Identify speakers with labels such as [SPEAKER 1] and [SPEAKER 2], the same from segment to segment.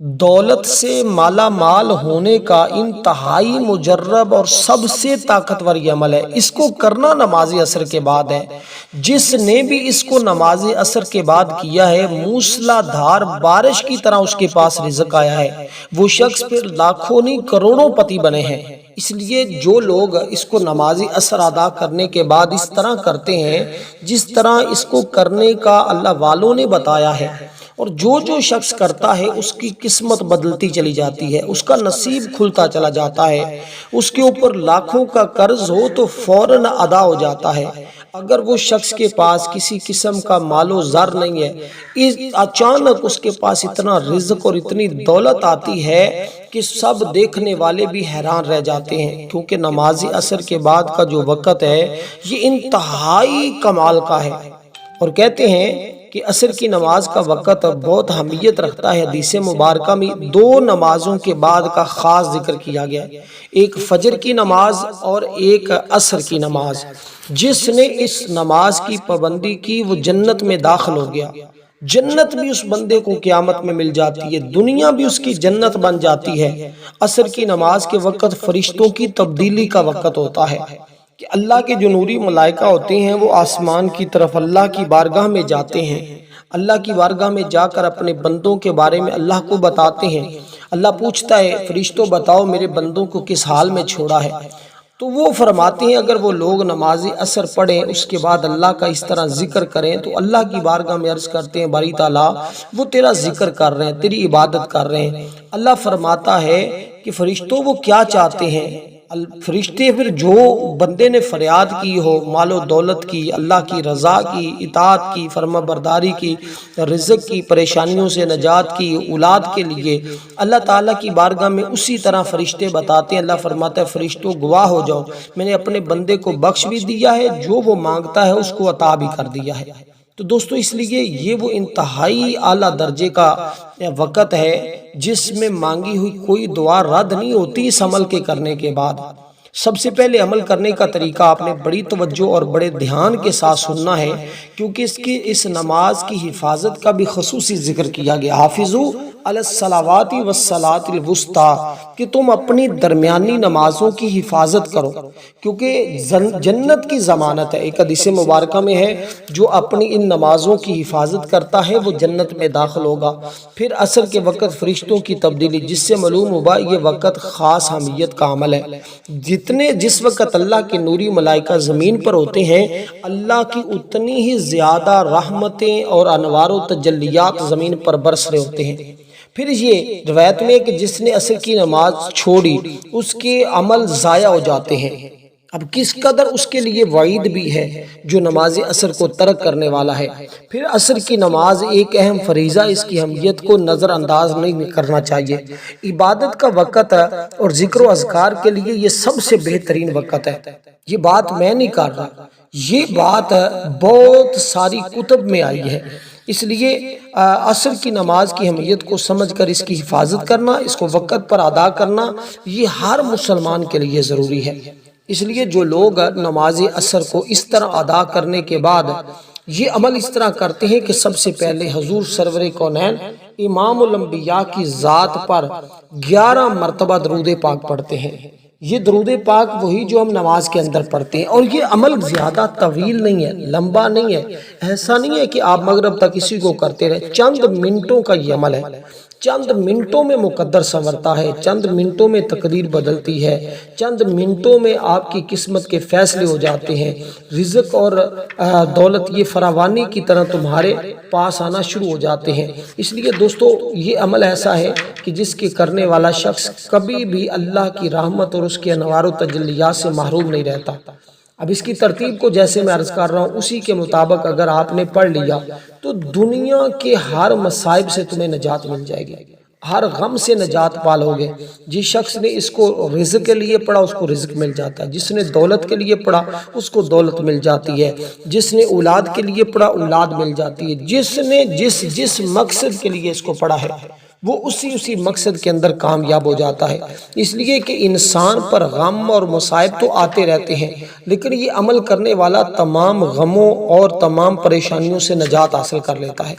[SPEAKER 1] دولت سے مالا مال ہونے کا انتہائی مجرب اور سب سے طاقتور یہ عمل ہے۔ اس کو کرنا نماز عصر کے بعد ہے۔ جس نے بھی اس کو نماز عصر کے بعد کیا ہے، موسلا دھار بارش کی طرح اس کے پاس رزق آیا ہے۔ وہ شخص پھر لاکھوں نہیں کروڑوں پتی بنے ہیں۔ اس لیے جو لوگ اس کو نماز عصر ادا کرنے کے بعد اس طرح کرتے ہیں جس طرح اس کو کرنے کا اللہ والوں نے بتایا ہے، اور جو شخص کرتا ہے اس کی قسمت بدلتی چلی جاتی ہے، اس کا نصیب کھلتا چلا جاتا ہے۔ اس کے اوپر لاکھوں کا قرض ہو تو فوراً ادا ہو جاتا ہے۔ اگر وہ شخص کے پاس کسی قسم کا مال و زر نہیں ہے، اچانک اس کے پاس اتنا رزق اور اتنی دولت آتی ہے کہ سب دیکھنے والے بھی حیران رہ جاتے ہیں، کیونکہ نماز عصر کے بعد کا جو وقت ہے یہ انتہائی کمال کا ہے۔ اور کہتے ہیں کہ عصر کی نماز کا وقت بہت اہمیت رکھتا ہے۔ حدیث مبارکہ میں دو نمازوں کے بعد کا خاص ذکر کیا گیا ہے، ایک فجر کی نماز اور ایک عصر کی نماز۔ جس نے اس نماز کی پابندی کی وہ جنت میں داخل ہو گیا۔ جنت بھی اس بندے کو قیامت میں مل جاتی ہے، دنیا بھی اس کی جنت بن جاتی ہے۔ عصر کی نماز کے وقت فرشتوں کی تبدیلی کا وقت ہوتا ہے کہ اللہ کے جو نوری ملائکہ ہوتے ہیں وہ آسمان کی طرف اللہ کی بارگاہ میں جاتے ہیں۔ اللہ کی بارگاہ میں جا کر اپنے بندوں کے بارے میں اللہ کو بتاتے ہیں۔ اللہ پوچھتا ہے فرشتوں بتاؤ میرے بندوں کو کس حال میں چھوڑا ہے، تو وہ فرماتے ہیں اگر وہ لوگ نماز عصر پڑھیں اس کے بعد اللہ کا اس طرح ذکر کریں تو اللہ کی بارگاہ میں عرض کرتے ہیں باری تعالیٰ وہ تیرا ذکر کر رہے ہیں، تیری عبادت کر رہے ہیں۔ اللہ فرماتا ہے کہ فرشتوں وہ کیا چاہتے ہیں؟ فرشتے پھر جو بندے نے فریاد کی ہو، مال و دولت کی، اللہ کی رضا کی، اطاعت کی، فرما برداری کی، رزق کی، پریشانیوں سے نجات کی، اولاد کے لیے، اللہ تعالیٰ کی بارگاہ میں اسی طرح فرشتے بتاتے ہیں۔ اللہ فرماتا ہے فرشتوں گواہ ہو جاؤ، میں نے اپنے بندے کو بخش بھی دیا ہے، جو وہ مانگتا ہے اس کو عطا بھی کر دیا ہے۔ تو دوستو اس لیے یہ وہ انتہائی اعلیٰ درجے کا وقت ہے جس میں مانگی ہوئی کوئی دعا رد نہیں ہوتی۔ اس عمل کے کرنے کے بعد سب سے پہلے عمل کرنے کا طریقہ آپ نے بڑی توجہ اور بڑے دھیان کے ساتھ سننا ہے، کیونکہ اس نماز کی حفاظت کا بھی خصوصی ذکر کیا گیا۔ حافظوا علی الصلوات والصلاۃ الوسطی، کہ تم اپنی درمیانی نمازوں کی حفاظت کرو، کیونکہ جنت کی ضمانت ہے۔ ایک حدیث مبارکہ میں ہے جو اپنی ان نمازوں کی حفاظت کرتا ہے وہ جنت میں داخل ہوگا۔ پھر عصر کے وقت فرشتوں کی تبدیلی، جس سے معلوم ہوا یہ وقت خاص اہمیت کا عمل ہے۔ جس وقت اللہ کے نوری ملائکہ زمین پر ہوتے ہیں، اللہ کی اتنی ہی زیادہ رحمتیں اور انوار و تجلیات زمین پر برس رہے ہوتے ہیں۔ پھر یہ روایت میں کہ جس نے عصر کی نماز چھوڑی اس کے عمل ضائع ہو جاتے ہیں۔ اب کس قدر اس کے لیے وعید بھی ہے جو نماز عصر کو ترک کرنے والا ہے۔ پھر عصر کی نماز ایک اہم فریضہ، اس کی اہمیت کو نظر انداز نہیں کرنا چاہیے۔ عبادت کا وقت اور ذکر و اذکار کے لیے یہ سب سے بہترین وقت ہے۔ یہ بات میں نہیں کر رہا، یہ بات بہت ساری کتب میں آئی ہے۔ اس لیے عصر کی نماز کی اہمیت کو سمجھ کر اس کی حفاظت کرنا، اس کو وقت پر ادا کرنا، یہ ہر مسلمان کے لیے ضروری ہے۔ اس لیے جو لوگ نماز عصر کو اس طرح ادا کرنے کے بعد یہ عمل اس طرح کرتے ہیں کہ سب سے پہلے حضور سرور کونین امام الانبیاء کی ذات پر 11 مرتبہ درود پاک پڑھتے ہیں۔ یہ درود پاک وہی جو ہم نماز کے اندر پڑھتے ہیں، اور یہ عمل زیادہ طویل نہیں ہے، لمبا نہیں ہے۔ ایسا نہیں ہے کہ آپ مغرب تک اسی کو کرتے رہے، چند منٹوں کا یہ عمل ہے۔ چند منٹوں میں مقدر سنورتا ہے، چند منٹوں میں تقدیر بدلتی ہے، چند منٹوں میں آپ کی قسمت کے فیصلے ہو جاتے ہیں۔ رزق اور دولت یہ فراوانی کی طرح تمہارے پاس آنا شروع ہو جاتے ہیں۔ اس لیے دوستو یہ عمل ایسا ہے کہ جس کے کرنے والا شخص کبھی بھی اللہ کی رحمت اور اس کے انوار و تجلیات سے محروم نہیں رہتا۔ اب اس کی ترتیب کو جیسے میں عرض کر رہا ہوں اسی کے مطابق اگر آپ نے پڑھ لیا تو دنیا کے ہر مصائب سے تمہیں نجات مل جائے گی، ہر غم سے نجات پالو گے۔ جس شخص نے اس کو رزق کے لیے پڑھا اس کو رزق مل جاتا ہے، جس نے دولت کے لیے پڑھا اس کو دولت مل جاتی ہے، جس نے اولاد کے لیے پڑھا اولاد مل جاتی ہے، جس نے جس مقصد کے لیے اس کو پڑھا ہے وہ اسی مقصد کے اندر کامیاب ہو جاتا ہے۔ اس لیے کہ انسان پر غم اور مصائب تو آتے رہتے ہیں، لیکن یہ عمل کرنے والا تمام غموں اور تمام پریشانیوں سے نجات حاصل کر لیتا ہے۔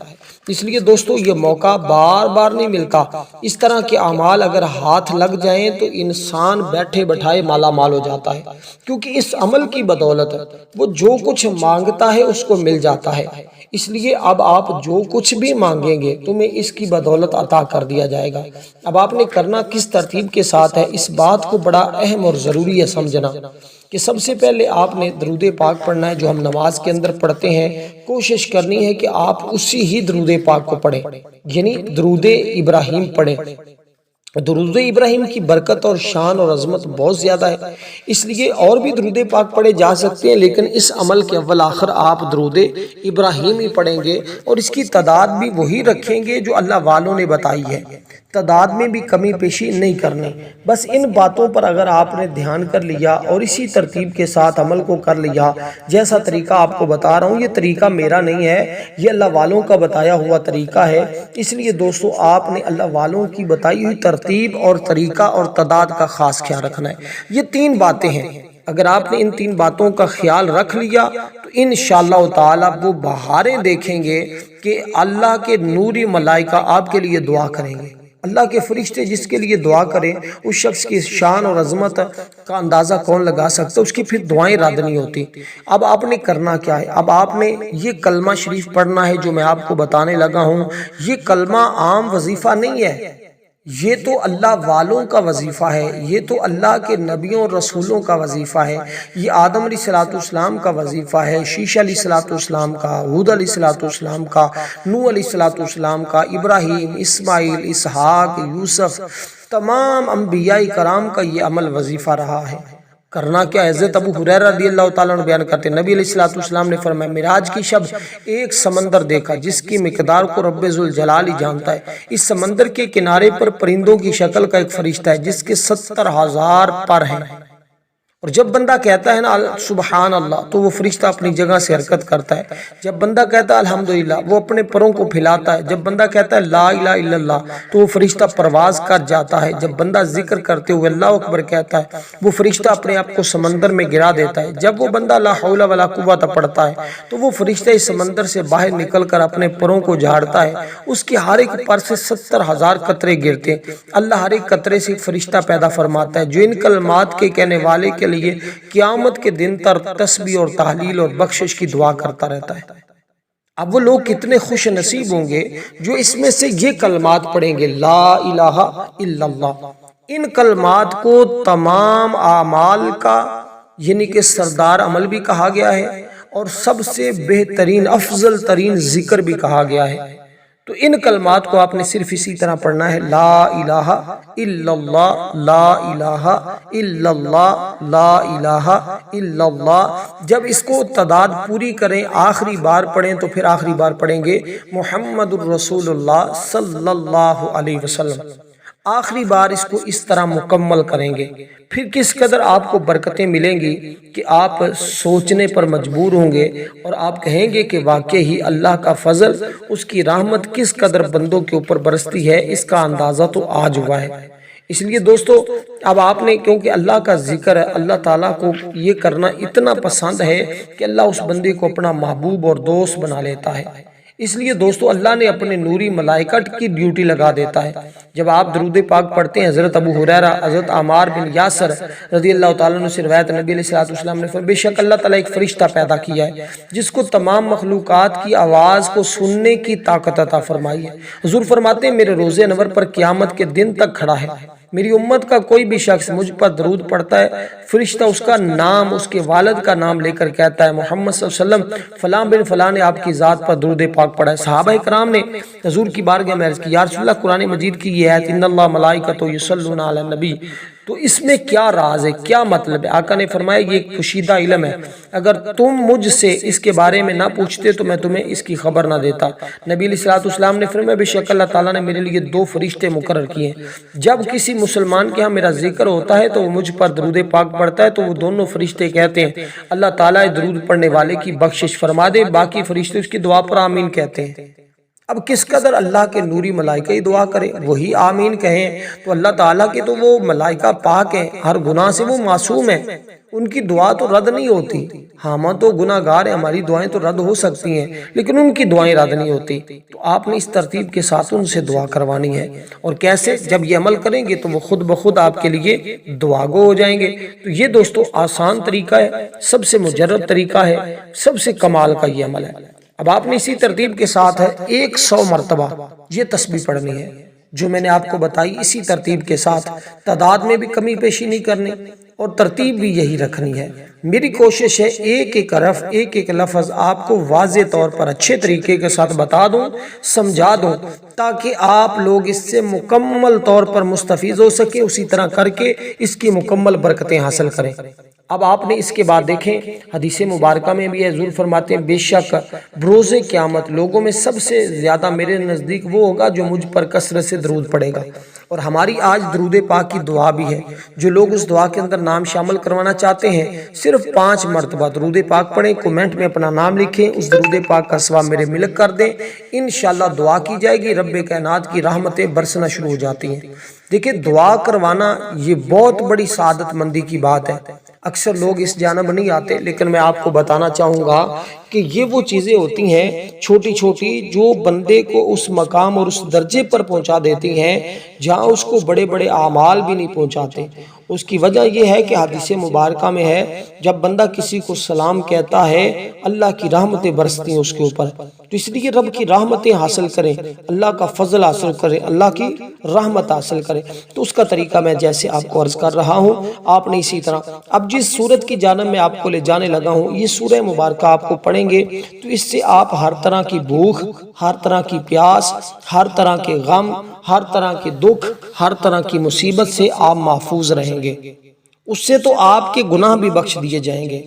[SPEAKER 1] اس لیے دوستو یہ موقع بار بار نہیں ملتا۔ اس طرح کے اعمال اگر ہاتھ لگ جائیں تو انسان بیٹھے بٹھائے مالا مال ہو جاتا ہے، کیونکہ اس عمل کی بدولت وہ جو کچھ مانگتا ہے اس کو مل جاتا ہے۔ اس لیے اب آپ جو کچھ بھی مانگیں گے تمہیں اس کی بدولت عطا کر دیا جائے گا۔ اب آپ نے کرنا کس ترتیب کے ساتھ ہے، اس بات کو بڑا اہم اور ضروری ہے سمجھنا کہ سب سے پہلے آپ نے درود پاک پڑھنا ہے جو ہم نماز کے اندر پڑھتے ہیں۔ کوشش کرنی ہے کہ آپ اسی ہی درود پاک کو پڑھیں، یعنی درود ابراہیم پڑھیں۔ درود ابراہیم کی برکت اور شان اور عظمت بہت زیادہ ہے، اس لیے اور بھی درود پاک پڑھے جا سکتے ہیں، لیکن اس عمل کے اول آخر آپ درود ابراہیم ہی پڑھیں گے، اور اس کی تعداد بھی وہی رکھیں گے جو اللہ والوں نے بتائی ہے۔ تعداد میں بھی کمی پیشی نہیں کرنی۔ بس ان باتوں پر اگر آپ نے دھیان کر لیا اور اسی ترتیب کے ساتھ عمل کو کر لیا، جیسا طریقہ آپ کو بتا رہا ہوں یہ طریقہ میرا نہیں ہے، یہ اللہ والوں کا بتایا ہوا طریقہ ہے۔ اس لیے دوستو آپ نے اللہ والوں کی بتائی ہوئی ترتیب اور طریقہ اور تعداد کا خاص خیال رکھنا ہے۔ یہ 3 باتیں ہیں، اگر آپ نے ان 3 باتوں کا خیال رکھ لیا تو انشاءاللہ تعالی وہ بہاریں دیکھیں گے کہ اللہ کے نوری ملائکہ آپ کے لیے دعا کریں گے۔ اللہ کے فرشتے جس کے لیے دعا کریں اس شخص کی شان اور عظمت کا اندازہ کون لگا سکتا ہے، اس کی پھر دعائیں رد نہیں ہوتی۔ اب آپ نے کرنا کیا ہے، اب آپ نے یہ کلمہ شریف پڑھنا ہے جو میں آپ کو بتانے لگا ہوں۔ یہ کلمہ عام وظیفہ نہیں ہے، یہ تو اللہ والوں کا وظیفہ ہے، یہ تو اللہ کے نبیوں اور رسولوں کا وظیفہ ہے، یہ آدم علیہ السلام کا وظیفہ ہے، شیش علیہ السلام کا، ہود علیہ السلام کا، نوح علیہ السلام کا، ابراہیم، اسماعیل، اسحاق، یوسف، تمام انبیاء کرام کا یہ عمل وظیفہ رہا ہے۔ کرنا کیا ہے، حضرت ابو ہریرہ رضی اللہ تعالیٰ عنہ بیان کرتے ہیں نبی علیہ السلام نے فرمایا معراج کی شب ایک سمندر دیکھا جس کی مقدار کو رب ذوالجلال ہی جانتا ہے۔ اس سمندر کے کنارے پر پرندوں کی شکل کا ایک فرشتہ ہے جس کے 70,000 پر ہیں، اور جب بندہ کہتا ہے نا سبحان اللہ تو وہ فرشتہ اپنی جگہ سے حرکت کرتا ہے، جب بندہ کہتا ہے الحمدللہ وہ اپنے پروں کو پھیلاتا ہے، جب بندہ کہتا ہے لا الہ الا اللہ تو وہ فرشتہ پرواز کر جاتا ہے، جب بندہ ذکر کرتے ہوئے اللہ اکبر کہتا ہے وہ فرشتہ اپنے آپ کو سمندر میں گرا دیتا ہے، جب وہ بندہ لا حول ولا قوت پڑھتا ہے تو وہ فرشتہ اس سمندر سے باہر نکل کر اپنے پروں کو جھاڑتا ہے، اس کے ہر ایک پر سے 70,000 قطرے گرتے ہیں۔ اللہ ہر ایک قطرے سے ایک فرشتہ پیدا فرماتا ہے جو ان کلمات کے کہنے والے کے لیے قیامت کے دن تک تسبیح اور تحلیل اور بخشش کی دعا کرتا رہتا ہے۔ اب وہ لوگ کتنے خوش نصیب ہوں گے جو اس میں سے یہ کلمات پڑھیں گے لا الہ الا اللہ۔ ان کلمات کو تمام اعمال کا یعنی کہ سردار عمل بھی کہا گیا ہے اور سب سے بہترین افضل ترین ذکر بھی کہا گیا ہے۔ تو ان کلمات کو آپ نے صرف اسی طرح پڑھنا ہے لا الہ الا اللہ، لا الہ الا اللہ، لا الہ الا اللہ۔ جب اس کو تعداد پوری کریں آخری بار پڑھیں تو پھر آخری بار پڑھیں گے محمد الرسول اللہ صلی اللہ علیہ وسلم۔ آخری بار اس کو اس طرح مکمل کریں گے، پھر کس قدر آپ کو برکتیں ملیں گی کہ آپ سوچنے پر مجبور ہوں گے اور آپ کہیں گے کہ واقعی ہی اللہ کا فضل، اس کی رحمت کس قدر بندوں کے اوپر برستی ہے، اس کا اندازہ تو آج ہوا ہے۔ اس لیے دوستو اب آپ نے کیونکہ اللہ کا ذکر ہے، اللہ تعالیٰ کو یہ کرنا اتنا پسند ہے کہ اللہ اس بندے کو اپنا محبوب اور دوست بنا لیتا ہے۔ اس لیے دوستو اللہ نے اپنے نوری ملائکہ کی ڈیوٹی لگا دیتا ہے۔ جب آپ درود پاک پڑھتے ہیں حضرت ابو ہریرہ حضرت عمار بن یاسر رضی اللہ تعالیٰ عنہ سے روایت نبی علیہ السلام نے فرمایا بے شک اللہ تعالیٰ ایک فرشتہ پیدا کیا ہے جس کو تمام مخلوقات کی آواز کو سننے کی طاقت عطا فرمائی ہے۔ حضور فرماتے ہیں میرے روزے انور پر قیامت کے دن تک کھڑا ہے، میری امت کا کوئی بھی شخص مجھ پر درود پڑھتا ہے، فرشتہ اس کا نام اس کے والد کا نام لے کر کہتا ہے محمد صلی اللہ علیہ وسلم فلاں بن فلاں نے آپ کی ذات پر درود پاک پڑھا ہے۔ صحابہ کرام نے حضور کی بارگاہ میں عرض کی یا رسول اللہ قرآن مجید کی یہ آیت ان اللہ ملائکۃ یصلون علی النبی، تو اس میں کیا راز ہے، کیا مطلب ہے؟ آقا نے فرمایا یہ ایک پوشیدہ علم ہے، اگر تم مجھ سے اس کے بارے میں نہ پوچھتے تو میں تمہیں اس کی خبر نہ دیتا۔ نبی علیہ السلام نے فرمایا بے شک اللہ تعالیٰ نے میرے لیے 2 فرشتے مقرر کیے ہیں، جب کسی مسلمان کے ہاں میرا ذکر ہوتا ہے تو وہ مجھ پر درود پاک پڑھتا ہے تو وہ دونوں فرشتے کہتے ہیں اللہ تعالیٰ درود پڑھنے والے کی بخشش فرما دے، باقی فرشتے اس کی دعا پر آمین کہتے ہیں۔ اب کس قدر اللہ کے نوری ملائکہ ہی دعا کرے، وہی آمین کہیں، تو اللہ تعالیٰ کے تو وہ ملائکہ پاک ہیں، ہر گناہ سے وہ معصوم ہیں، ان کی دعا تو رد نہیں ہوتی۔ ہم تو گناہ گار ہیں، ہماری دعائیں تو رد ہو سکتی ہیں لیکن ان کی دعائیں رد نہیں ہوتی۔ تو آپ نے اس ترتیب کے ساتھ ان سے دعا کروانی ہے، اور کیسے؟ جب یہ عمل کریں گے تو وہ خود بخود آپ کے لیے دعا گو ہو جائیں گے۔ تو یہ دوستو آسان طریقہ ہے، سب سے مجرب طریقہ ہے، سب سے کمال کا یہ عمل ہے۔ اب آپ نے اسی ترتیب کے ساتھ ہے 100 مرتبہ یہ تسبیح پڑھنی ہے جو میں نے آپ کو بتائی، اسی ترتیب کے ساتھ، تعداد میں بھی کمی پیشی نہیں کرنی اور ترتیب بھی یہی رکھنی ہے۔ میری کوشش ہے ایک ایک حرف، ایک ایک لفظ آپ کو واضح طور پر اچھے طریقے کے ساتھ بتا دوں، سمجھا دوں، تاکہ آپ لوگ اس سے مکمل طور پر مستفید ہو سکے، اسی طرح کر کے اس کی مکمل برکتیں حاصل کریں۔ اب آپ نے اس کے بعد دیکھیں حدیث مبارکہ میں بھی حضور فرماتے ہیں بے شک بروز قیامت لوگوں میں سب سے زیادہ میرے نزدیک وہ ہوگا جو مجھ پر کثرت سے درود پڑھے گا۔ اور ہماری آج درود پاک کی دعا بھی ہے، جو لوگ اس دعا کے اندر نام شامل کروانا چاہتے ہیں صرف 5 مرتبہ درود پاک پڑھیں، کومنٹ میں اپنا نام لکھیں، اس درود پاک کا ثواب میرے ملک کر دیں، انشاءاللہ دعا کی جائے گی، رب کائنات کی رحمتیں برسنا شروع ہو جاتی ہیں۔ دیکھیں دعا کروانا یہ بہت بڑی سعادت مندی کی بات ہے، اکثر لوگ اس جانب نہیں آتے، لیکن میں آپ کو بتانا چاہوں گا کہ یہ وہ چیزیں ہوتی ہیں چھوٹی چھوٹی جو بندے کو اس مقام اور اس درجے پر پہنچا دیتی ہیں جہاں اس کو بڑے بڑے اعمال بھی نہیں پہنچاتے۔ اس کی وجہ یہ ہے کہ حدیث مبارکہ میں ہے جب بندہ کسی کو سلام کہتا ہے اللہ کی رحمتیں برستی ہیں اس کے اوپر، تو اس لیے رب کی رحمتیں حاصل کریں، اللہ کا فضل حاصل کریں، اللہ کی رحمت حاصل کریں۔ تو اس کا طریقہ میں جیسے آپ کو عرض کر رہا ہوں آپ نے اسی طرح، اب جس سورت کی جانب میں آپ کو لے جانے لگا ہوں یہ سورہ مبارکہ آپ کو پڑھیں گے تو اس سے آپ ہر طرح کی بھوک، ہر طرح کی پیاس، ہر طرح کے غم، ہر طرح کے دکھ، ہر طرح کی مصیبت سے آپ محفوظ رہیں گے۔ اس سے تو آپ کے گناہ بھی بخش دیے جائیں گے،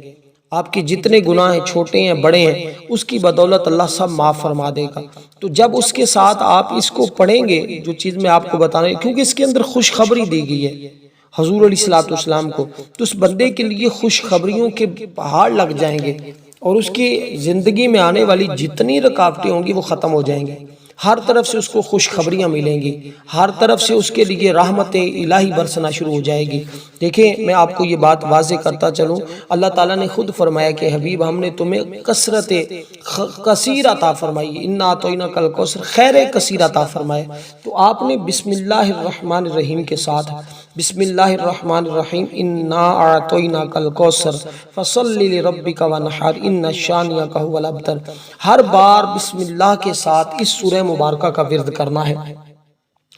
[SPEAKER 1] آپ کے جتنے گناہ ہیں چھوٹے ہیں بڑے ہیں اس کی بدولت اللہ سب معاف فرما دے گا۔ تو جب اس کے ساتھ آپ اس کو پڑھیں گے جو چیز میں آپ کو بتانا ہے، کیونکہ اس کے اندر خوشخبری دی گئی ہے حضور علیہ السلام کو، تو اس بندے کے لیے خوشخبریوں کے پہاڑ لگ جائیں گے اور اس کی زندگی میں آنے والی جتنی رکاوٹیں ہوں گی وہ ختم ہو جائیں گے، ہر طرف سے اس کو خوشخبریاں ملیں گی، ہر طرف سے اس کے لیے رحمت الہی برسنا شروع ہو جائے گی۔ دیکھیں میں آپ کو یہ بات واضح کرتا چلوں، اللہ تعالیٰ نے خود فرمایا کہ حبیب ہم نے تمہیں کثرت کثیر عطا فرمائی، انا اعطیناک الکوثر، خیر کثیر عطا فرمایا۔ تو آپ نے بسم اللہ الرحمن الرحیم کے ساتھ، بسم اللہ الرحمن الرحیم انا اعطیناک الکوثر فصلی لربک وانحر ان شانئک ھو الابتر، ہر بار بسم اللہ کے ساتھ اس سورہ مبارکہ کا ورد کرنا ہے،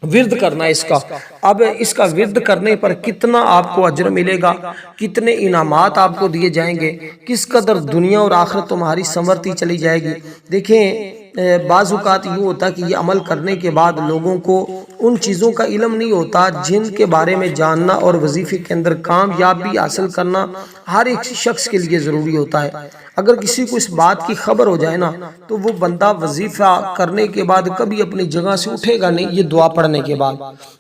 [SPEAKER 1] ورد کرنا ہے اس کا۔ اب اس کا ورد کرنے پر کتنا آپ کو اجر ملے گا، کتنے انعامات آپ کو دیے جائیں گے، کس قدر دنیا اور آخرت تمہاری سنورتی چلی جائے گی۔ دیکھیں بعض اوقات یوں ہوتا کہ یہ عمل کرنے کے بعد لوگوں کو ان چیزوں کا علم نہیں ہوتا جن کے بارے میں جاننا اور وظیفے کے اندر کامیابی حاصل کرنا ہر ایک شخص کے لیے ضروری ہوتا ہے۔ اگر کسی کو اس بات کی خبر ہو جائے نا تو وہ بندہ وظیفہ کرنے کے بعد کبھی اپنی جگہ سے اٹھے گا نہیں، یہ دعا پڑھنے کے بعد،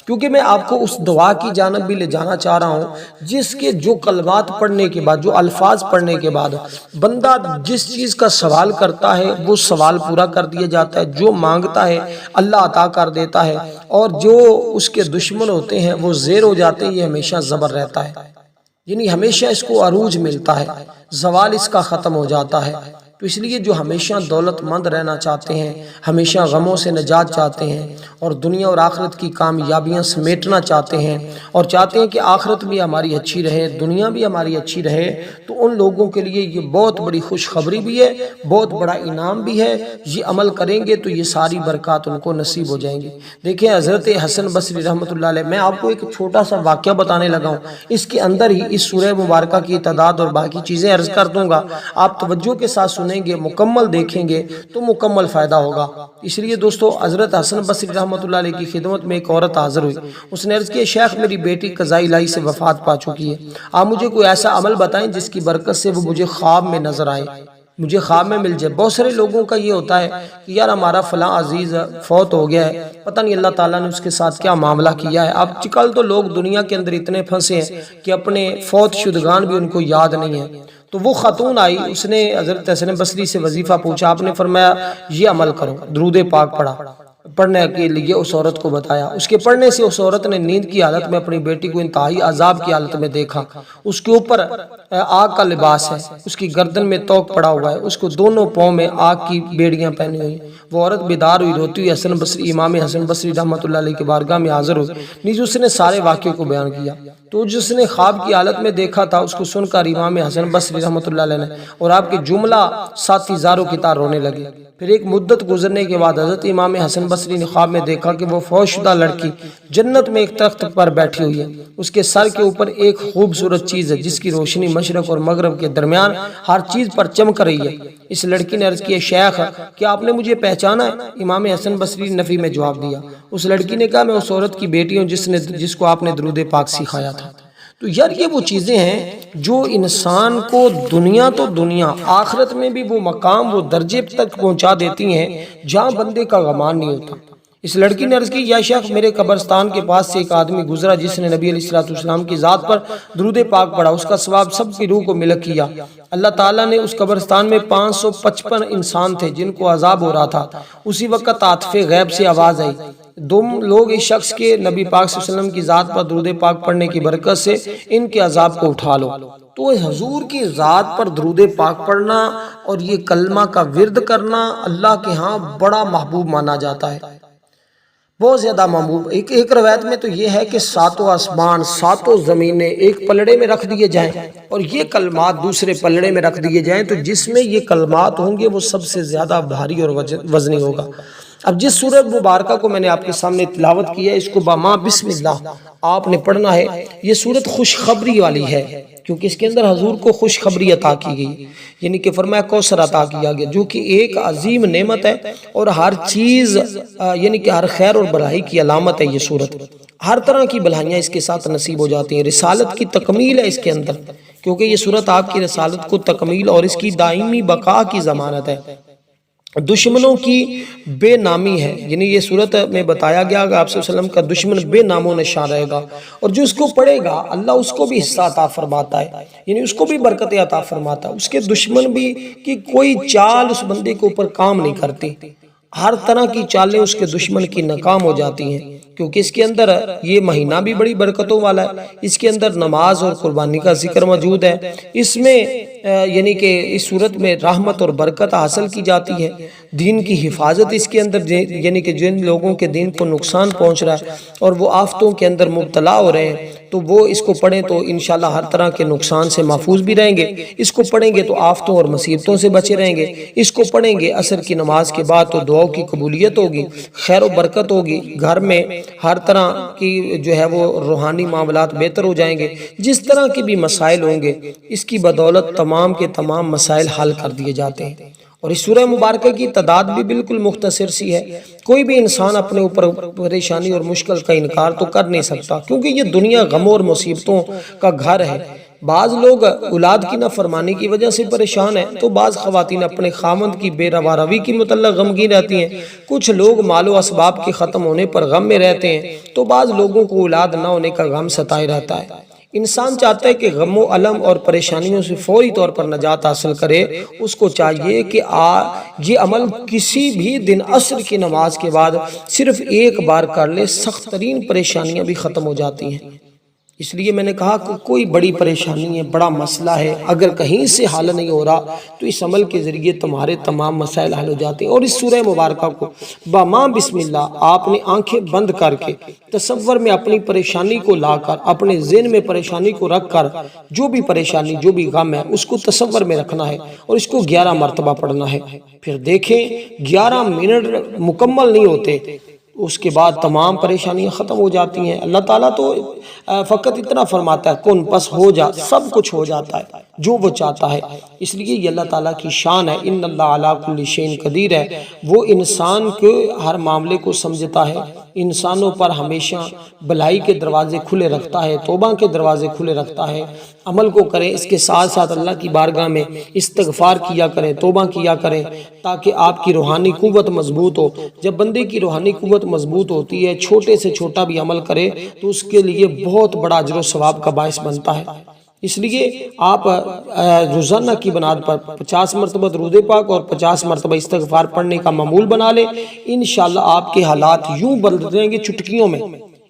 [SPEAKER 1] کیونکہ میں آپ کو اس دعا کی جانب بھی لے جانا چاہ رہا ہوں جس کے جو کلمات پڑھنے کے بعد، جو الفاظ پڑھنے کے بعد بندہ جس چیز کا سوال کرتا ہے وہ سوال پورا کر دیا جاتا ہے، جو مانگتا ہے اللہ عطا کر دیتا ہے، اور جو اس کے دشمن ہوتے ہیں وہ زیر ہو جاتے ہیں، یہ ہمیشہ زبر رہتا ہے، یعنی ہمیشہ اس کو عروج ملتا ہے، زوال اس کا ختم ہو جاتا ہے۔ تو اس لیے جو ہمیشہ دولت مند رہنا چاہتے ہیں، ہمیشہ غموں سے نجات چاہتے ہیں اور دنیا اور آخرت کی کامیابیاں سمیٹنا چاہتے ہیں اور چاہتے ہیں کہ آخرت بھی ہماری اچھی رہے، دنیا بھی ہماری اچھی رہے، تو ان لوگوں کے لیے یہ بہت بڑی خوشخبری بھی ہے، بہت بڑا انعام بھی ہے۔ یہ عمل کریں گے تو یہ ساری برکات ان کو نصیب ہو جائیں گی۔ دیکھیں حضرت حسن بصری رحمۃ اللہ علیہ، میں آپ کو ایک چھوٹا سا واقعہ بتانے لگا ہوں، اس کے اندر ہی اس سورہ مبارکہ کی تعداد اور باقی چیزیں عرض کر دوں گا، آپ توجہ کے ساتھ سنیں گے، مکمل دیکھیں گے تو مکمل فائدہ ہوگا۔ اس لیے دوستو حضرت حسن بصری رحمۃ اللہ علیہ کی خدمت میں ایک عورت حاضر ہوئی، اس نے عرض کیا شیخ میری بیٹی قضاء الہی سے وفات پا چکی ہے، آپ مجھے کوئی ایسا عمل بتائیں جس کی برکت سے وہ مجھے خواب میں نظر آئے، مجھے خواب میں مل جائے۔ بہت سارے لوگوں کا یہ ہوتا ہے کہ یار ہمارا فلاں عزیز فوت ہو گیا ہے، پتہ نہیں اللہ تعالیٰ نے اس کے ساتھ کیا معاملہ کیا ہے۔ اب کل تو لوگ دنیا کے اندر اتنے پھنسے ہیں کہ اپنے فوت شدگان بھی ان کو یاد نہیں ہے۔ تو وہ خاتون آئی، اس نے حضرت حسن بصری سے وظیفہ پوچھا، آپ نے فرمایا یہ عمل کرو، درود پاک پڑھا، پڑھنے کے لیے اس عورت کو بتایا۔ اس کے پڑھنے سے اس عورت نے نیند کی حالت میں اپنی بیٹی کو انتہائی عذاب کی حالت میں دیکھا۔ اس کے اوپر آگ کا لباس ہے، اس کی گردن میں توق پڑا ہوا ہے، اس کو دونوں پاؤں میں آگ کی بیڑیاں پہنی ہوئی۔ وہ عورت بیدار ہوئی، روتی ہوئی حسن بصری، امام حسن بصری رحمۃ اللہ علیہ کی بارگاہ میں حاضر ہوئی۔ نیز اس نے سارے واقعے کو بیان کیا۔ تو جس نے خواب کی حالت میں دیکھا تھا، اس کو سن کر امام حسن بصری رحمۃ اللہ علیہ نے اور آپ کے جملہ ساتھی زاروں کی طرح رونے لگے۔ پھر ایک مدت گزرنے کے بعد حضرت امام حسن بصری نے خواب میں دیکھا کہ وہ فوت شدہ لڑکی جنت میں ایک تخت پر بیٹھی ہوئی ہے، اس کے سر کے اوپر ایک خوبصورت چیز ہے جس کی روشنی مشرق اور مغرب کے درمیان ہر چیز پر چمک رہی ہے۔ اس لڑکی نے عرض کی، شیخ کیا آپ نے مجھے پہچانا ہے؟ امام حسن بصری نے نفی میں جواب دیا۔ اس لڑکی نے کہا، میں اس عورت کی بیٹی ہوں جس کو آپ نے درود پاک سکھایا تھا۔ تو یار یہ وہ چیزیں ہیں جو انسان کو دنیا تو دنیا، آخرت میں بھی وہ مقام، وہ درجے تک پہنچا دیتی ہیں جہاں بندے کا گمان نہیں ہوتا۔ اس لڑکی نے عرض کی، یا شیخ میرے قبرستان کے پاس سے ایک آدمی گزرا جس نے نبی علیہ السلام کی ذات پر درود پاک پڑھا، اس کا ثواب سب کی روح کو ملک کیا۔ اللہ تعالیٰ نے اس قبرستان میں 555 انسان تھے جن کو عذاب ہو رہا تھا۔ اسی وقت عاطف غیب سے آواز آئی، دو لوگ اس شخص کے نبی پاک صلی اللہ علیہ وسلم کی ذات پر درود پاک پڑھنے کی برکت سے ان کے عذاب کو اٹھا لو۔ تو حضور کی ذات پر درود پاک پڑھنا اور یہ کلمہ کا ورد کرنا اللہ کے ہاں بڑا محبوب مانا جاتا ہے، بہت زیادہ محبوب۔ ایک روایت میں تو یہ ہے کہ ساتوں آسمان، ساتوں زمینیں ایک پلڑے میں رکھ دیے جائیں اور یہ کلمات دوسرے پلڑے میں رکھ دیے جائیں، تو جس میں یہ کلمات ہوں گے وہ سب سے زیادہ بھاری اور وزنی ہوگا۔ اب جس سورہ مبارکہ کو میں نے آپ کے سامنے تلاوت کی ہے، اس کو بما بسم اللہ آپ نے پڑھنا ہے۔ یہ سورت خوشخبری والی ہے کیونکہ اس کے اندر حضور کو خوشخبری عطا کی گئی، یعنی کہ فرمایا کوثر عطا کیا گیا، جو کہ ایک عظیم نعمت ہے اور ہر چیز یعنی کہ ہر خیر اور بھلائی کی علامت ہے۔ یہ سورت ہر طرح کی بھلائیاں اس کے ساتھ نصیب ہو جاتی ہیں، رسالت کی تکمیل ہے اس کے اندر، کیونکہ یہ سورت آپ کی رسالت کو تکمیل اور اس کی دائمی بقا کی ضمانت ہے۔ دشمنوں کی بے نامی ہے، یعنی یہ صورت میں بتایا گیا کہ آپ صلی اللہ علیہ وسلم کا دشمن بے نام و نشان رہے گا، اور جو اس کو پڑھے گا اللہ اس کو بھی حصہ عطا فرماتا ہے، یعنی اس کو بھی برکت عطا فرماتا ہے۔ اس کے دشمن بھی کی کوئی چال اس بندے کے اوپر کام نہیں کرتی، ہر طرح کی چالیں اس کے دشمن کی ناکام ہو جاتی ہیں، کیونکہ اس کے اندر یہ مہینہ بھی بڑی برکتوں والا ہے۔ اس کے اندر نماز اور قربانی کا ذکر موجود ہے، اس میں یعنی کہ اس صورت میں رحمت اور برکت حاصل کی جاتی ہے، دین کی حفاظت اس کے اندر، یعنی کہ جن لوگوں کے دین کو نقصان پہنچ رہا ہے اور وہ آفتوں کے اندر مبتلا ہو رہے ہیں تو وہ اس کو پڑھیں تو انشاءاللہ ہر طرح کے نقصان سے محفوظ بھی رہیں گے۔ اس کو پڑھیں گے تو آفتوں اور مصیبتوں سے بچے رہیں گے۔ اس کو پڑھیں گے عصر کی نماز کے بعد تو دعاؤں کی قبولیت ہوگی، خیر و برکت ہوگی، گھر میں ہر طرح کی جو ہے وہ روحانی معاملات بہتر ہو جائیں گے، جس طرح کے بھی مسائل ہوں گے اس کی بدولت تمام کے تمام مسائل حل کر دیے جاتے ہیں۔ اور اس سورہ مبارکہ کی تعداد بھی بالکل مختصر سی ہے، کوئی بھی انسان اپنے اوپر پریشانی اور مشکل کا انکار تو کر نہیں سکتا، کیونکہ یہ دنیا غموں اور مصیبتوں کا گھر ہے۔ بعض لوگ اولاد کی نافرمانی کی وجہ سے پریشان ہیں، تو بعض خواتین اپنے خامند کی بے روا روی کی متعلق غمگین رہتی ہیں، کچھ لوگ مال و اسباب کے ختم ہونے پر غم میں رہتے ہیں، تو بعض لوگوں کو اولاد نہ ہونے کا غم ستائے رہتا ہے۔ انسان چاہتا ہے کہ غم و الم اور پریشانیوں سے فوری طور پر نجات حاصل کرے، اس کو چاہیے کہ یہ عمل کسی بھی دن عصر کی نماز کے بعد صرف ایک بار کر لے، سخت ترین پریشانیاں بھی ختم ہو جاتی ہیں۔ اس لیے میں نے کہا کہ کوئی بڑی پریشانی ہے، بڑا مسئلہ ہے، اگر کہیں سے حل نہیں ہو رہا تو اس عمل کے ذریعے تمہارے تمام مسائل حل ہو جاتے ہیں۔ اور اس سورہ مبارکہ کو بما بسم اللہ آپ نے آنکھیں بند کر کے تصور میں اپنی پریشانی کو لا کر، اپنے ذہن میں پریشانی کو رکھ کر، جو بھی پریشانی جو بھی غم ہے اس کو تصور میں رکھنا ہے اور اس کو 11 مرتبہ پڑھنا ہے۔ پھر دیکھیں 11 منٹ مکمل نہیں ہوتے، اس کے بعد تمام پریشانیاں ختم ہو جاتی ہیں۔ اللہ تعالیٰ تو فقط اتنا فرماتا ہے کن پس ہو جا، سب کچھ ہو جاتا ہے جو وہ چاہتا ہے۔ اس لیے یہ اللہ تعالیٰ کی شان ہے، ان اللہ علی کل شیء قدیر ہے، وہ انسان کے ہر معاملے کو سمجھتا ہے، انسانوں پر ہمیشہ بھلائی کے دروازے کھلے رکھتا ہے، توبہ کے دروازے کھلے رکھتا ہے۔ عمل کو کریں، اس کے ساتھ ساتھ اللہ کی بارگاہ میں استغفار کیا کریں، توبہ کیا کریں، تاکہ آپ کی روحانی قوت مضبوط ہو۔ جب بندے کی روحانی قوت مضبوط ہوتی ہے، چھوٹے سے چھوٹا بھی عمل کرے تو اس کے لیے بہت بڑا اجر و ثواب کا باعث بنتا ہے۔ اس لیے آپ روزانہ کی بنیاد پر 50 مرتبہ درود پاک اور 50 مرتبہ استغفار پڑھنے کا معمول بنا لیں، انشاءاللہ آپ کے حالات یوں بدل جائیں گے چٹکیوں میں۔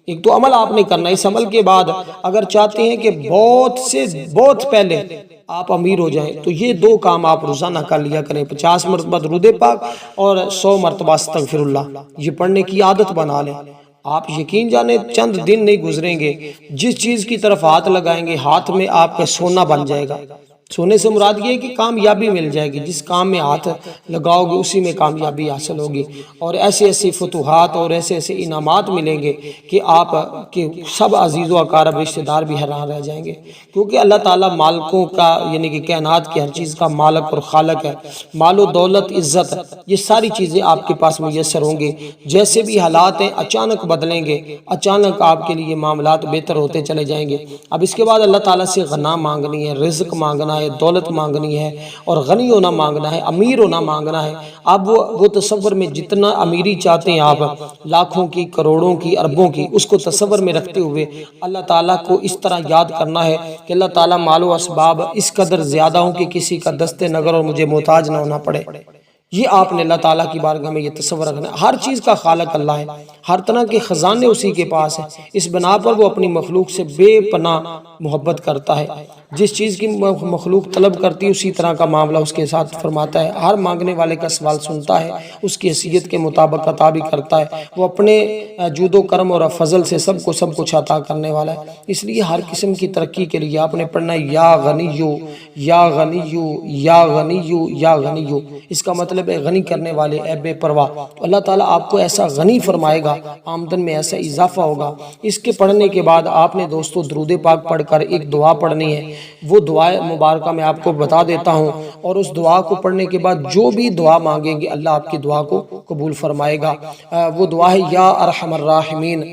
[SPEAKER 1] ایک تو عمل آپ نے کرنا ہے، اس عمل کے بعد اگر چاہتے ہیں کہ بہت پہلے آپ امیر ہو جائیں تو یہ 2 کام آپ روزانہ کر لیا کریں، 50 مرتبہ درود پاک اور 100 مرتبہ استغفر اللہ، یہ پڑھنے کی عادت بنا لیں۔ آپ یقین جانیں چند دن نہیں گزریں گے، جس چیز کی طرف ہاتھ لگائیں گے ہاتھ میں آپ کا سونا بن جائے گا۔ سونے سے مراد یہ ہے کہ کامیابی مل جائے گی، جس کام میں ہاتھ لگاؤ گے اسی میں کامیابی حاصل ہوگی، اور ایسے فتوحات اور ایسے انعامات ملیں گے کہ آپ کے سب عزیز و اقارب رشتہ دار بھی حیران رہ جائیں گے، کیونکہ اللہ تعالیٰ مالکوں کا یعنی کہ کائنات کی ہر چیز کا مالک اور خالق ہے۔ مال و دولت، عزت، یہ ساری چیزیں آپ کے پاس میسر ہوں گے۔ جیسے بھی حالات ہیں اچانک بدلیں گے، اچانک آپ کے لیے معاملات بہتر ہوتے چلے جائیں گے۔ اب اس کے بعد اللہ تعالیٰ سے غنا مانگنی ہے، رزق مانگنا ہے، دولت مانگنی ہے، اور غنی ہونا مانگنا ہے، امیر ہونا مانگنا ہے۔ اب وہ تصور میں جتنا امیری چاہتے ہیں آپ، لاکھوں کی، کروڑوں کی، اربوں کی، اس کو تصور میں رکھتے ہوئے اللہ تعالیٰ کو اس طرح یاد کرنا ہے کہ اللہ تعالیٰ مال و اسباب اس قدر زیادہ ہوں کہ کسی کا دست نگر اور مجھے محتاج نہ ہونا پڑے۔ یہ آپ نے اللہ تعالیٰ کی بارگاہ میں یہ تصور رکھنا ہے۔ ہر چیز کا خالق اللہ ہے، ہر طرح کے خزانے اسی کے پاس ہیں، اس بنا پر وہ اپنی مخلوق سے بے پناہ محبت کرتا ہے۔ جس چیز کی مخلوق طلب کرتی ہے اسی طرح کا معاملہ اس کے ساتھ فرماتا ہے۔ ہر مانگنے والے کا سوال سنتا ہے، اس کی حیثیت کے مطابق عطا بھی کرتا ہے۔ وہ اپنے جود و کرم اور فضل سے سب کچھ عطا کرنے والا ہے۔ اس لیے ہر قسم کی ترقی کے لیے آپ نے پڑھنا ہے یا غنیو یا غنیو یا غنیو یا غنیو۔ اس کا مطلب ہے غنی کرنے والے، اے بے پرواہ۔ تو اللہ تعالیٰ آپ کو ایسا غنی فرمائے گا، آمدن میں ایسا اضافہ ہوگا۔ اس کے پڑھنے کے بعد آپ نے دوستو درود پاک پڑھ کر ایک دعا پڑھنی ہے۔ وہ دعا مبارکہ میں آپ کو بتا دیتا ہوں، اور اس دعا کو پڑھنے کے بعد جو بھی دعا مانگیں گے اللہ آپ کی دعا کو قبول فرمائے گا۔ وہ دعا ہے یا ارحم الراحمین،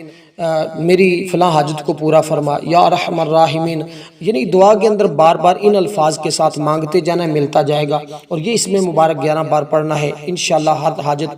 [SPEAKER 1] میری فلاں حاجت کو پورا فرما، یا ارحم الراحمین، یعنی دعا کے اندر بار بار ان الفاظ کے ساتھ مانگتے جانا، ملتا جائے گا، اور یہ اس میں مبارک 11 بار پڑھنا ہے، انشاءاللہ ہر حاجت